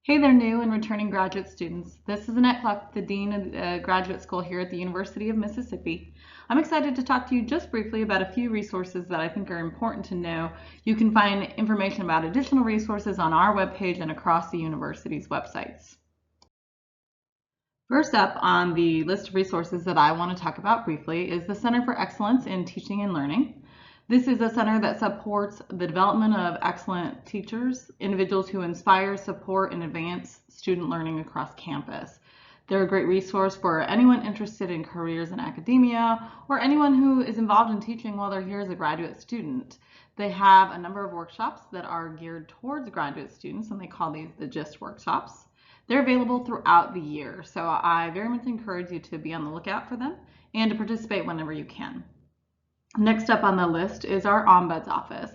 Hey there, new and returning graduate students. This is Annette Cluck, the Dean of Graduate School here at the University of Mississippi. I'm excited to talk to you just briefly about a few resources that I think are important to know. You can find information about additional resources on our webpage and across the university's websites. First up on the list of resources that I want to talk about briefly is the Center for Excellence in Teaching and Learning. This is a center that supports the development of excellent teachers, individuals who inspire, support, and advance student learning across campus. They're a great resource for anyone interested in careers in academia or anyone who is involved in teaching while they're here as a graduate student. They have a number of workshops that are geared towards graduate students, and they call these the GIST workshops. They're available throughout the year, so I very much encourage you to be on the lookout for them and to participate whenever you can. Next up on the list is our Ombuds office.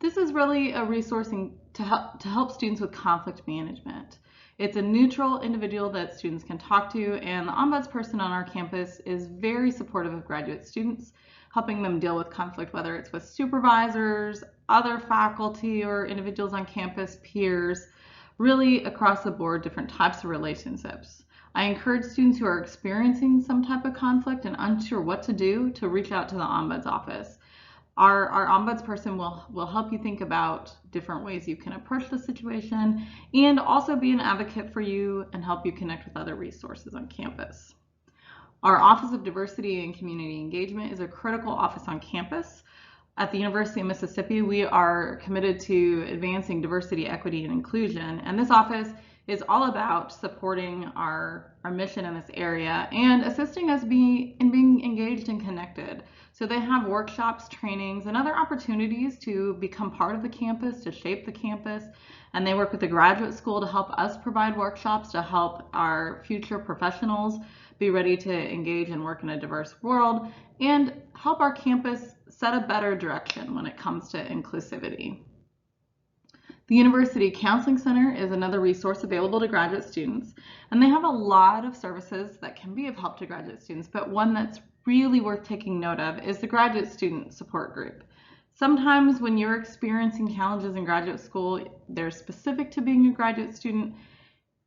This is really a resource to help students with conflict management. It's a neutral individual that students can talk to, and the Ombuds person on our campus is very supportive of graduate students, helping them deal with conflict, whether it's with supervisors, other faculty, or individuals on campus, peers, really across the board, different types of relationships. I encourage students who are experiencing some type of conflict and unsure what to do to reach out to the Ombuds office. Our Ombuds person will help you think about different ways you can approach the situation and also be an advocate for you and help you connect with other resources on campus. Our Office of Diversity and Community Engagement is a critical office on campus. At the University of Mississippi, we are committed to advancing diversity, equity, and inclusion, and this office is all about supporting our mission in this area and assisting us in being engaged and connected. So they have workshops, trainings, and other opportunities to become part of the campus, to shape the campus, and they work with the graduate school to help us provide workshops to help our future professionals be ready to engage and work in a diverse world and help our campus set a better direction when it comes to inclusivity. The University Counseling Center is another resource available to graduate students, and they have a lot of services that can be of help to graduate students, but one that's really worth taking note of is the Graduate Student Support Group. Sometimes when you're experiencing challenges in graduate school, they're specific to being a graduate student,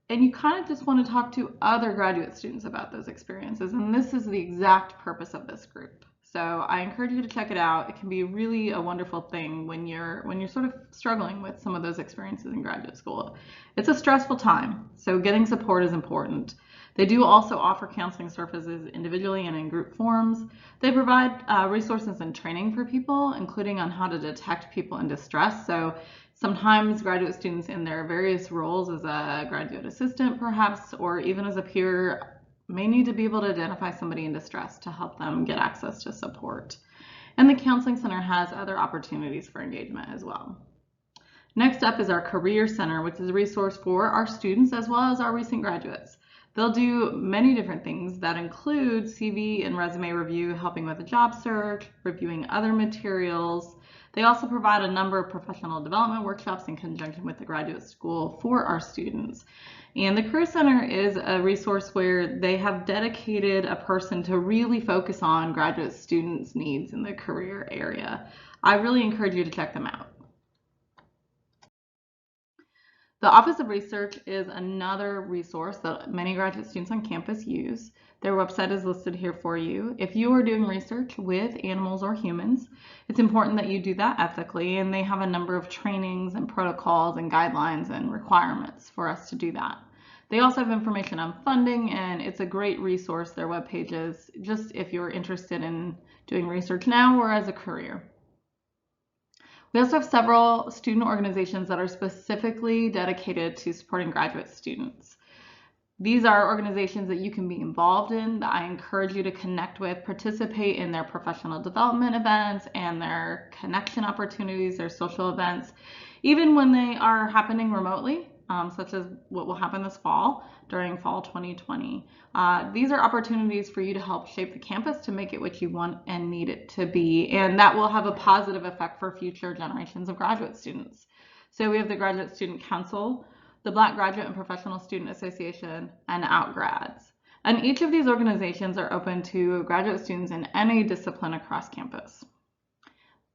and you kind of just want to talk to other graduate students about those experiences, and this is the exact purpose of this group. So I encourage you to check it out. It can be really a wonderful thing when you're sort of struggling with some of those experiences in graduate school. It's a stressful time, so getting support is important. They do also offer counseling services individually and in group forums. They provide resources and training for people, including on how to detect people in distress. So sometimes graduate students in their various roles as a graduate assistant perhaps, or even as a peer, may need to be able to identify somebody in distress to help them get access to support. And the Counseling Center has other opportunities for engagement as well. Next up is our Career Center, which is a resource for our students as well as our recent graduates. They'll do many different things that include CV and resume review, helping with a job search, reviewing other materials. They also provide a number of professional development workshops in conjunction with the graduate school for our students. And the Career Center is a resource where they have dedicated a person to really focus on graduate students' needs in the career area. I really encourage you to check them out. The Office of Research is another resource that many graduate students on campus use. Their website is listed here for you. If you are doing research with animals or humans, it's important that you do that ethically, and they have a number of trainings and protocols and guidelines and requirements for us to do that. They also have information on funding, and it's a great resource, their webpage is, just if you're interested in doing research now or as a career. We also have several student organizations that are specifically dedicated to supporting graduate students. These are organizations that you can be involved in, that I encourage you to connect with, participate in their professional development events and their connection opportunities, their social events, even when they are happening remotely, such as what will happen this fall during fall 2020. These are opportunities for you to help shape the campus to make it what you want and need it to be, and that will have a positive effect for future generations of graduate students. So we have the Graduate Student Council, the Black Graduate and Professional Student Association, and Outgrads. And each of these organizations are open to graduate students in any discipline across campus.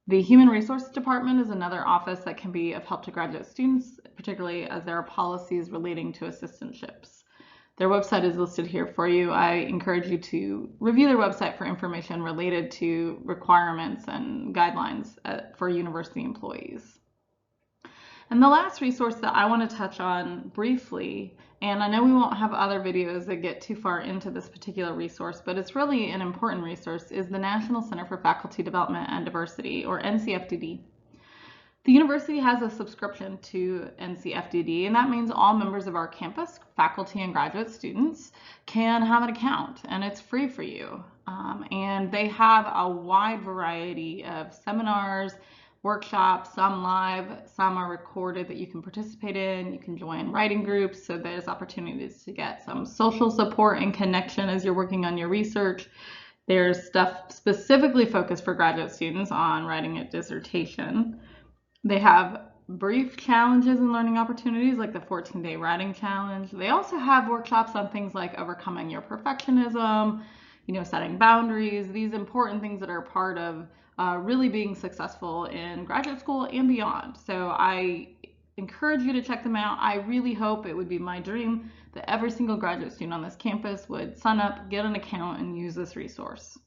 The Human Resources Department is another office that can be of help to graduate students. particularly as there are policies relating to assistantships. Their website is listed here for you. I encourage you to review their website for information related to requirements and guidelines for university employees. And the last resource that I want to touch on briefly, and I know we won't have other videos that get too far into this particular resource, but it's really an important resource, is the National Center for Faculty Development and Diversity, or NCFDD. The university has a subscription to NCFDD, and that means all members of our campus, faculty and graduate students, can have an account, and it's free for you. And they have a wide variety of seminars, workshops, some live, some are recorded that you can participate in. You can join writing groups, so there's opportunities to get some social support and connection as you're working on your research. There's stuff specifically focused for graduate students on writing a dissertation. They have brief challenges and learning opportunities like the 14-day writing challenge. They also have workshops on things like overcoming your perfectionism, setting boundaries, these important things that are part of really being successful in graduate school and beyond. So I encourage you to check them out. I really hope, it would be my dream, that every single graduate student on this campus would sign up, get an account, and use this resource.